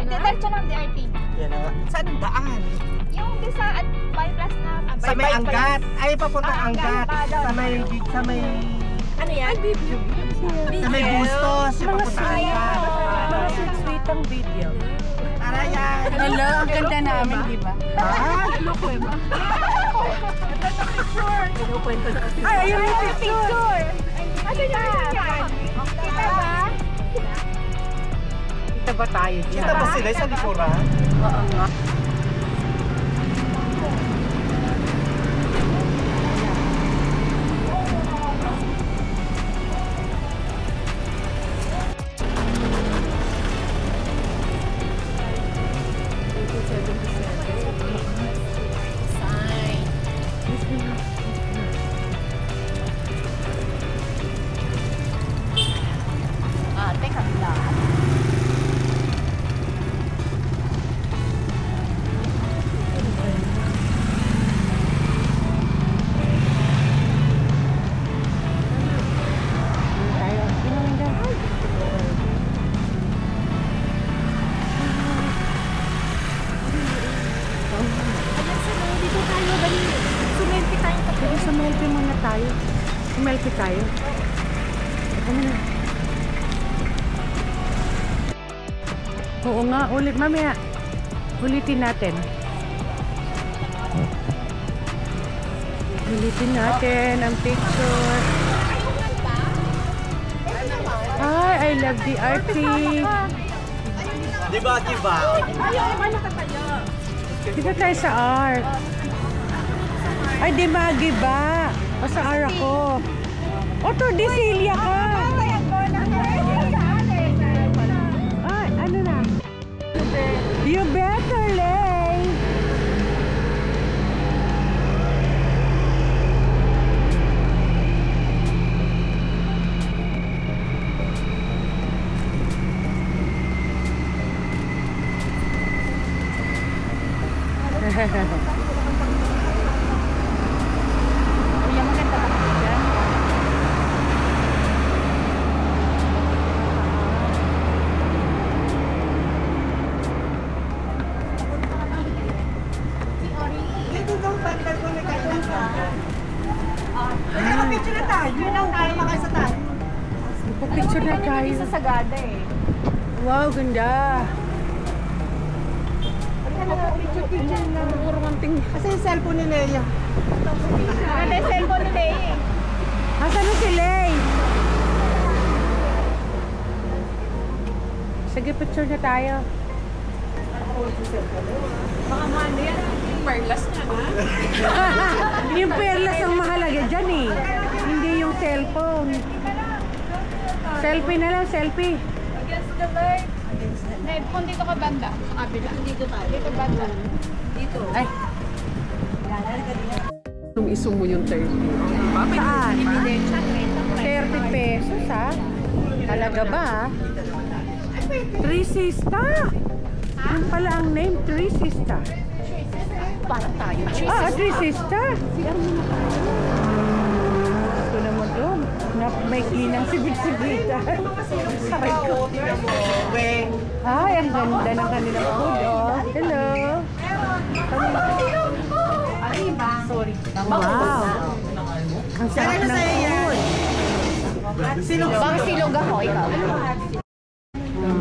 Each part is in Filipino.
Diretso ng DRT. Yan na nga. Saan ang daan? Yung di sa bypass na... Sa may Angat. Ay, papunta Angat. Sa may... Ano yan? Sa may Bustos. Yung papunta Angat. Mga sweet ang video. Tara yan. Hello, ang ganda namin, di ba? Ah? Ay, ayun yung Picture! Ano yan? Kita ba? Kita ba tayo dyan? Kita ba sila sa likuran? Oo nga. Melty tayo. Ano na? Oo nga, ulit mamaya. Ulitin natin. Ulitin natin ang picture. Ay, I love the RT. Diba, diba? Dito tayo sa R. Ay, di magiba. O sa R ako. O to, di Celia ka. Ay, ano na? You better lay. Picture na tayo. Makaysa tayo. Picture na tayo. Sa Sagada eh. Wow, ganda. Picture na. Kasi yung cellphone ni Leia. Maganda yung cellphone ni Lei eh. Asan na si Lei? Sige, picture na tayo. Baka mano yan. Perlas na ba? Yung perlas ang mahalaga dyan eh. Hindi yung cellphone. Selfie na lang, selfie. Against the light. Kung dito ka banda, sa kabila. Dito tayo. Dito banda. Dito. Ay. Nung isumo yung 30. Saan? 30 pesos ha? Talaga ba? Three Sista. Yung pala ang name, Three Sista. Para tayo. Ah, Three Sista. Gusto naman doon. May clean si Bitsibita. Sabi ko. Ay, ang ganda ng kanilang food. Oh. Hello. Sorry. Wow. Ang sarap ng food. Bang silog ako, ikaw.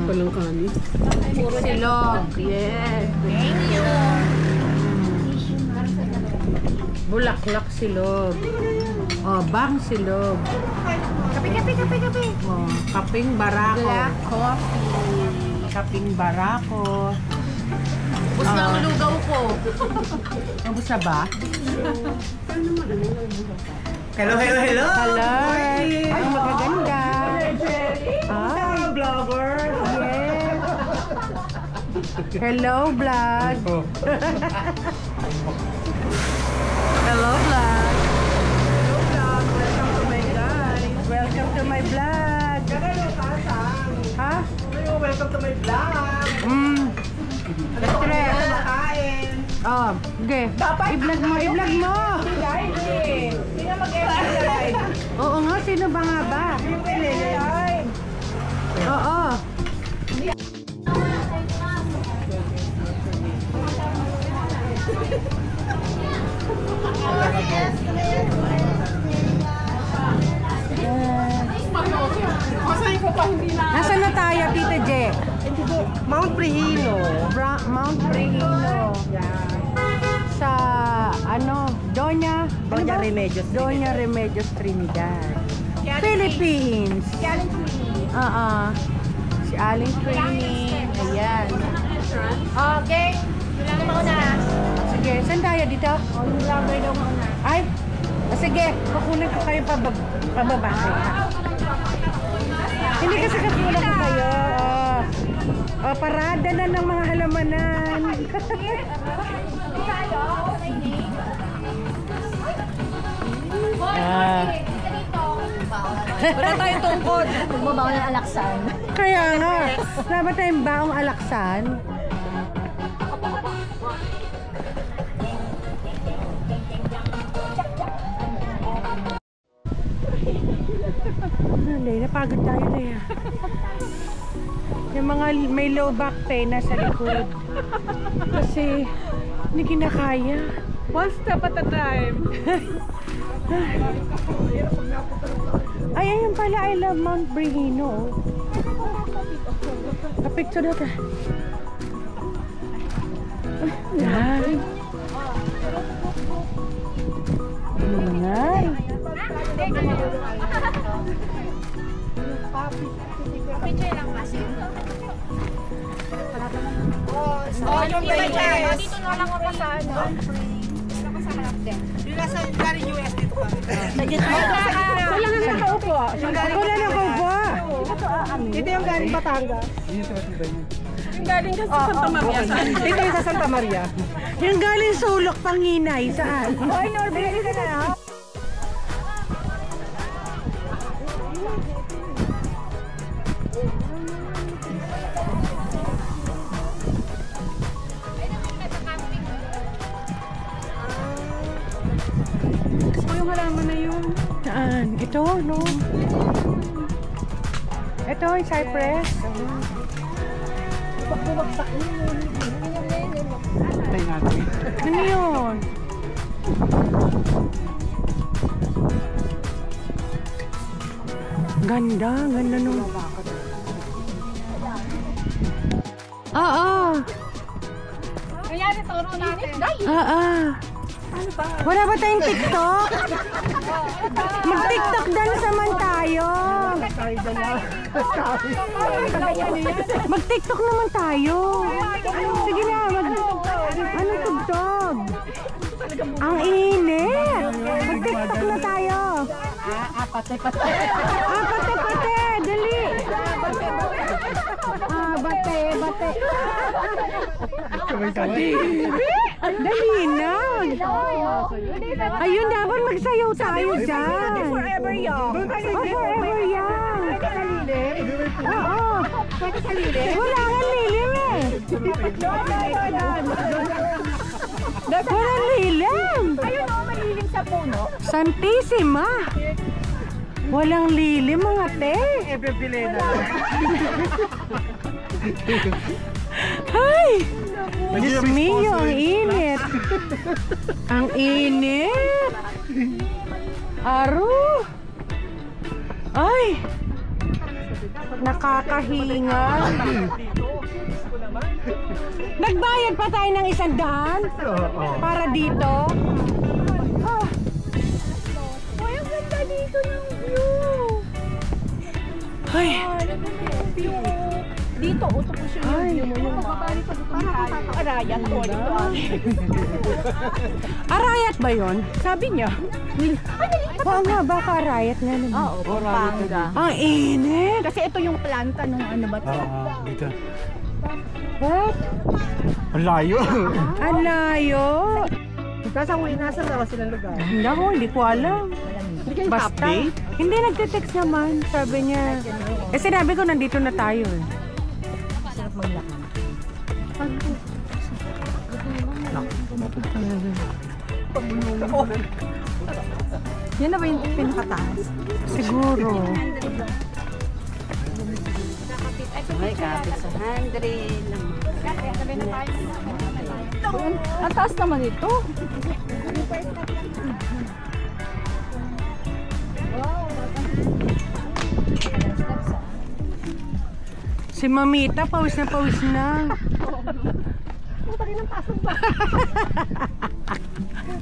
Palang kanin. Puro silog. Yes. Thank you. Bulaklak silog. Oh, bang silog. Kape. Oh, kaping barako. Black coffee. Kaping barako. Bus na ang lugaw ko. Ubus na ba? Hello. Hello. Ang magaganda. Ah, Vlogger. yes. Hello, vlog. Hello, vlog. Welcome to my guys. Welcome to my vlog. Ha? Welcome to my vlog. Stress. Kumakain. Oh, okay. I-vlog mo. Sino mag-exercise? Oo nga, sino ba nga ba? Oo. Nasaan na tayo, Tita J? Mount Brihino. Mount Brihino. Sa, Doña Remedios. Doña Remedios Trinidad. Philippines. Si Aling Trini. Ayan. Okay. Wala mauna. Sige, saan tayo dito? Yung vlogger daw mauna. Ay, sige, kukunin ko kayo pababa. Hindi kasi kakulang ko kayo. Parada na ng mga halamanan. Wala tayong tungkod. Magbabaw ng alaksan. Kaya nga, wala ba tayong baong alaksan? Napagod tayo na yan. Yung mga may low back pain nasa likod. Kasi hindi kinakaya. One step at a time. Ay, ayun pala, I love Mount Brihino. Kapicture na tayo. Yan. Yan. Picture lang kasi. Yung iba dyan. Dito na lang ako sa ano. Sa harap din. Yung nasa galing US dito ka. Wala nga nakaupo. Ako na nakaupo. Ito yung galing Batangas. Yung galing kasi sa Santa Maria. Dito yung sa Santa Maria. Yung galing Sulok, Panginay. Saan? Oy, Norbert, ka na. Yung halaman na yun. Saan? Ito, no? Ito, yung cypress. Bumagsak yun. Tayo natin. Ano yun? Ganda nung... Kanyari, turo natin. Wala ba tayong TikTok? Mag-TikTok dance naman tayo. Mag-TikTok naman tayo. Sige na, ano tugtog? Ang init. Mag-TikTok na tayo. Pate-pate. Dali. Bate. Dali na. Ayun, dapat magsayaw tayo dyan. Forever young. Forever young. Oo. Wala nga lilim eh. Walang lilim. Ayun o, malilim sa puno. Santissima. Walang lilim mga te. Ebebelena. Ay! Diyos mio, ang init. Ang init. Aro. Ay! Nakakahinga. Nagbayad pa tayo ng 100 para dito. Uy, ang ganda dito ng view. Ay! Dito, tapos yung view mo yung Arayat ko dito. Arayat ba yun? Sabi niya. Oo nga, baka arayat nga naman. Oo, Pampanga. Ang init. Kasi ito yung planta nung ano ba ito? Dito. What? Ang layo. Ang layo. Nasa na silang lugar. Hindi ko alam. Basta. Hindi, nagte-text naman. Sabi niya. Sinabi ko nandito na tayo eh. Sarap maglakad. Yan na ba yung pinakataas? Siguro. Ay, kapit sa 100 lang. Ang taas naman ito. Si Mamita, pawis na pawis na. Puta rin ang pasok ba?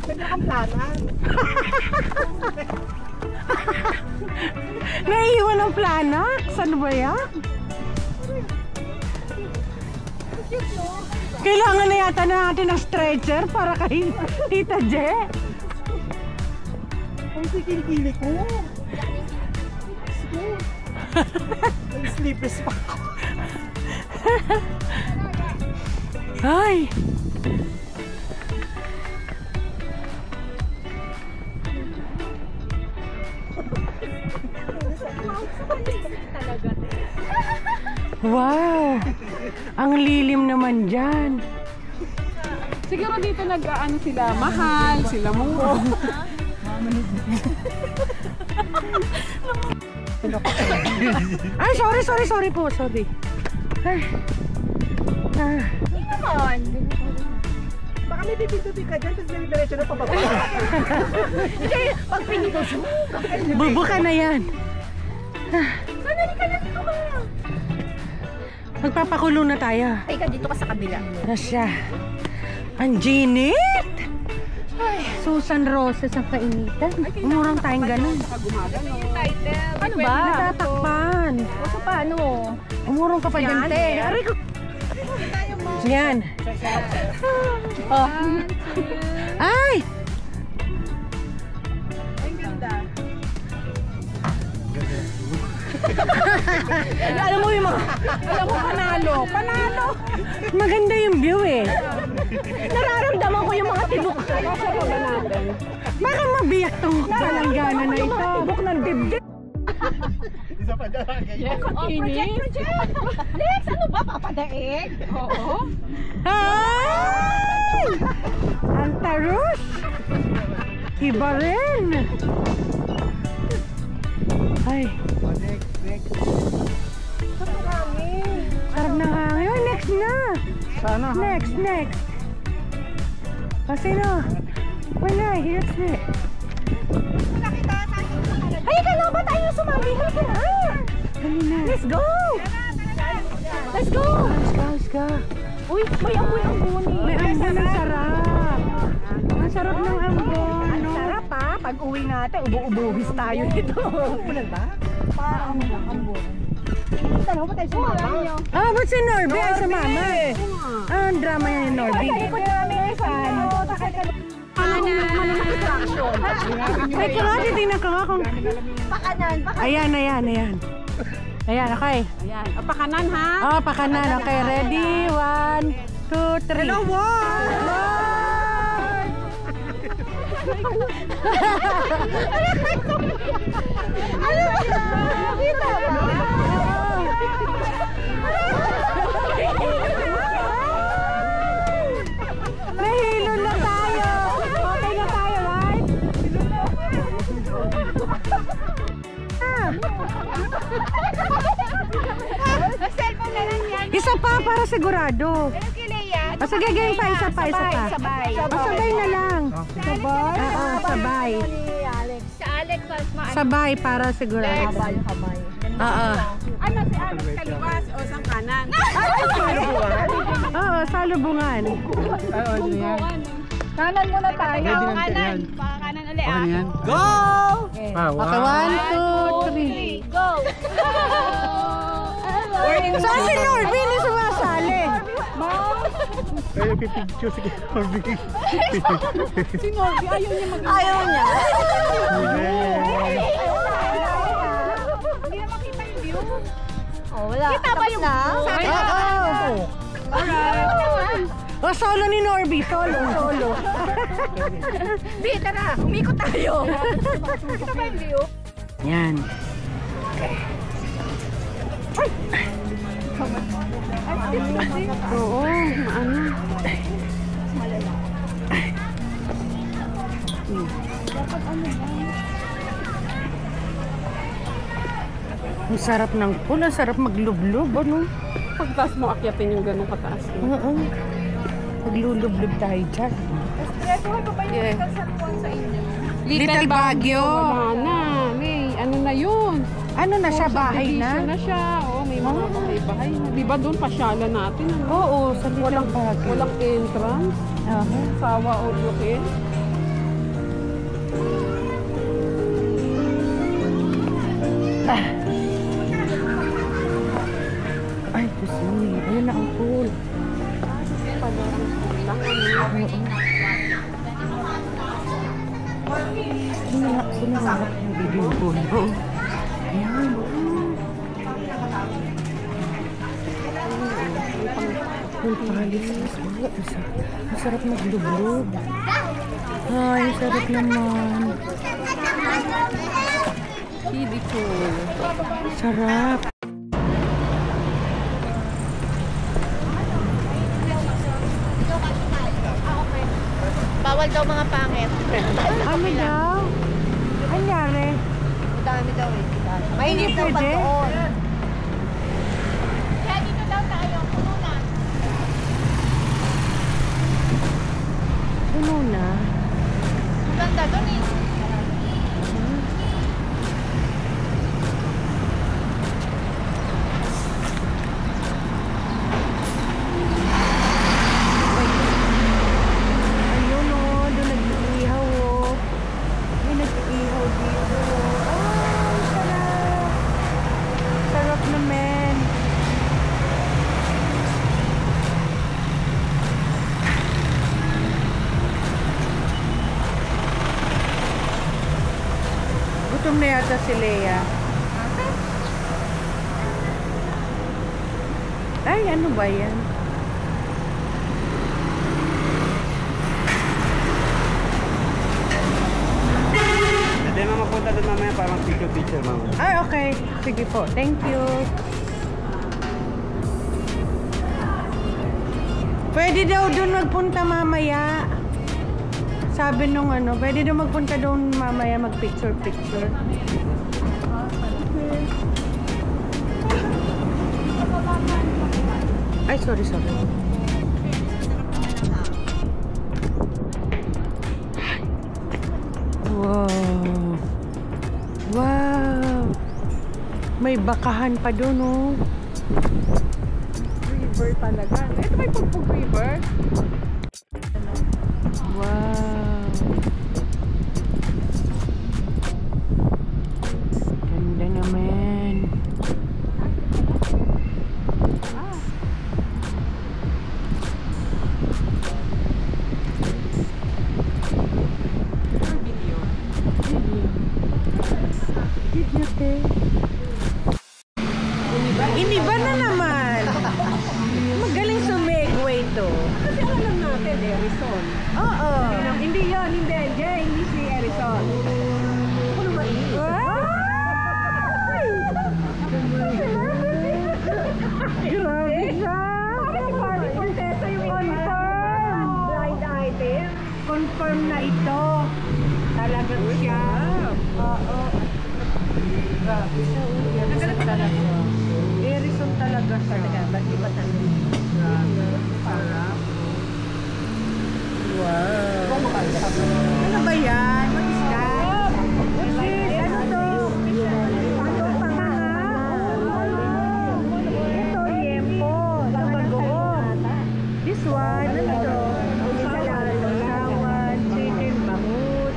Pwede kang planan. Naiiwan ang planak. Saan ba yan? Kailangan na yata natin ng stretcher para kay Tita Je. Ang sikili ko. May sleepless pa ako. Ay! Wow! Ang lilim naman dyan. Siguro dito nag-ano sila, mahal, sila muro. Ay, sorry po, sorry. Ay. Naman. Baka may bibig-bibig ka dyan, tapos may diretso na pababa. Hindi, pag pinito siya. Bubuka na yan. Sanali ka na dito ka. Magpapakulo na tayo. Ay ka, dito ka sa kabila. Nasya. Ang ginit! Ay, Susan Roses ang kainitan. Umurang tayong ganun. Ano ba? Natatakpan. So paano? Umurong ka pa dyan, te. Aray ko. Yan. Oh. Ay! Alam mo yung mga... Alam mo, panalo. Maganda yung view eh. Nararamdaman ko yung mga tibok. Kasya pa ba natin? Baka mabiyak tong balanggana na ito. Tibok ng dibdib. Yes, kinis. Lex, ano ba? Papadaig? Oo. Ay! Ang tarus! Iba rin! Ay! Sarap ng hangin. Ay, next na! Sana. Next! Kasi no? Wala, here's it. Ay, kailangan ba tayo sumali? Halika na! Dali na. Let's go! Let's go! Let's go. Uy, may ambon eh. May ambon, ang sarap. Ang sarap ng ambon, Ang no? sarap ha. Pag uwi natin, ubo-ubuhis tayo nito. Ulan ba? Ambon. Tanaw ba tayo sumama? Ah, ba't si Norby ay sa mama? Ah, ang drama yan ni Norby. Ikot namin yung fan. Ay, ka nga, titignan ka nga kung... Pakanan. Ayan. Ayan, okay. Ayan. O, pakanan ha. Oh, pakanan. Okay, ready? 1, 2, 3. Hello, Nahilo na tayo. Okay na tayo, right? Cellphone na lang yan. Isa pa para sigurado. Pero kilaya. O sige, game pa. Isa pa. Sabay. O sabay na lang. Sabay? Oo, sabay. Sa Alex, mas maano. Sabay para sigurado. Oo. Ano si Alex kaliwas o sang kanan? Oo, salubungan. Kanan muna tayo. Kanan. Kanan ulit ah. Go! Okay, 1, 2, 3. Go! Saan si Norby hindi sumasali? Ay, pipicture sige, Norby. Si Norby, ayaw niya mag- Ayaw niya. Hindi na makita yung view. Oh, wala. Kita ba yung view? Oo. O, solo ni Norby. Solo. Bi, tara. Umikot tayo. Kita ba yung view? Yan. Oo, ano. Ang sarap ng pool, ang sarap maglublob, ano? Pagtas mo akyatin yung ganun kataas. Oo. Maglulublob tayo dyan. Yeah. Sa inyo. Little Baguio. Wala na. May ano na yun. Ano na siya, bahay Subdivision na? na siya. Oo, may mga bahay-bahay na. Di ba doon pasyalan natin? Ano? Oo, sa Little Baguio. Walang entrance. Sawa o lukin. Ay, kusuri. Ayun na ang pool. Sinaharap yung bibing pondo. Ayan. Pool palace. Ang sarap maglublog. Ay, ang sarap naman. Kiddie pool. Sarap. Bawal daw mga pangit. Ano daw? Anyari? Dami daw eh. Mainit daw pag doon. Kaya dito daw tayo, puno na. Puno na. Ganda doon eh. Ayun o, doon nag-iihaw o. May nag-iihaw dito o. Ay, sarap. Sarap naman. Gutom na yata si Lea. Ay, ano ba yan? Hindi na mapunta doon mamaya para mag-picture mama. Ay, okay. Sige po. Thank you. Pwede daw doon magpunta mamaya. Sabi nung ano, pwede daw magpunta doon mamaya mag-picture-picture. Ay, sorry. Wow. Wow. May bakahan pa doon, oh. River talaga. Ito may Pugpug River. Wow. Ganda naman. Iniba na naman. Magaling sumegway to. Kasi alam natin, Erison. Oo. Hindi yan, hindi. Jay, hindi si Erison. Ano ba yun? Grabe siya. Party Princesa yung Confirm. Blind item. Confirm na ito. Talagang siya. Oo. Grabe siya. Erison talaga. Erison talaga siya. Ba't di ba tayo? Sarap. Wow. Ano ba yan? What is that? What's this? Ano to? Ano panga? Ito, liempo. Sa bagoong. This one, ano to? Sawan, chicken, bangus,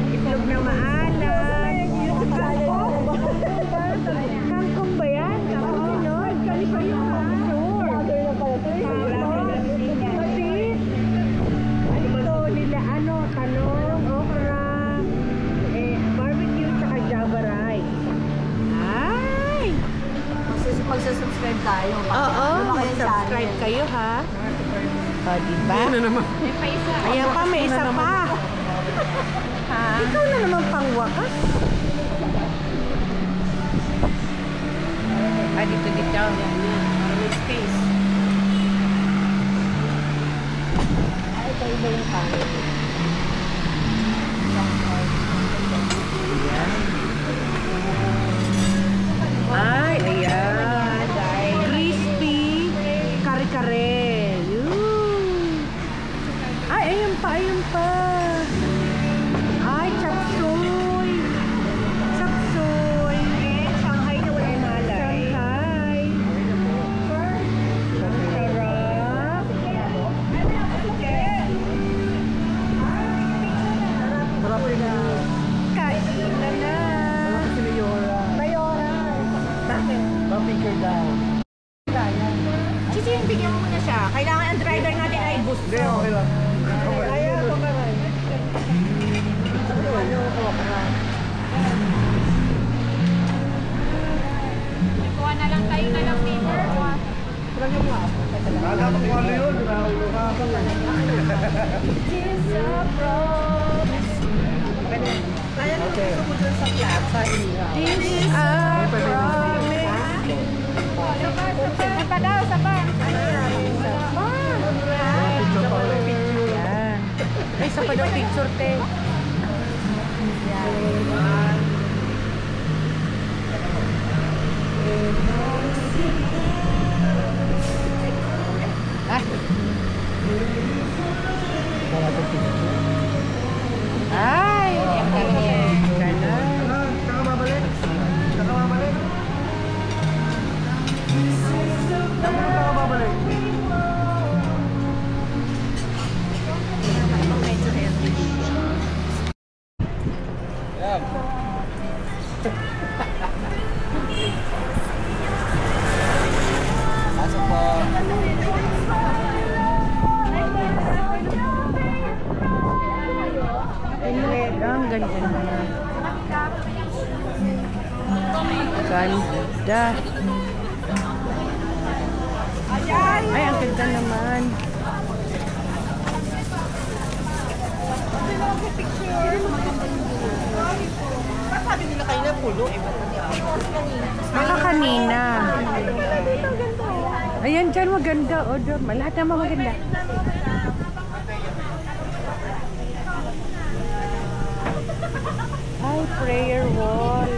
itlog na maalat. Kangkong ba yan? Kangkong yun? Kalipa yung kangkong. Patit. Ito nila, ano, talong, okra, barbecue, tsaka java rice. Ay! Magsusubscribe tayo. Oo, Lumaki yung mag-subscribe channel. kayo ha. O, diba? Ano naman? Ayan pa, may isa pa. Ha? Ikaw na naman pangwakas. Dito. Para may space. Ay, ito iba yung pangit. Ay, ayan. Crispy kare-kare. Ay, ayun pa. Ay, chapsuy. Chapsuy. Picture daw. Kasi bigyan mo muna siya. Kailangan ang driver natin ay gusto. Hindi, okay lang. Kaya ito ka rin. Kuha na lang tayo na lang dinner. Kala ko kung ano yun. Naulo ka. Kaya gusto mo dun sa flat, sa ina. Sapa daw, sapa. Yan. Ay, isa pa daw picture, te. Ay, ang galing. Ganon. Saka mabalik. Saka mabalik. Saka mabalik. Ang ganda naman. Ganda. Ay, ang ganda naman. Sabi nila kayo na pulo, eh, ba't Baka kanina. Ayan, dyan maganda. O, dyan. Lahat naman maganda. Ay, prayer wall.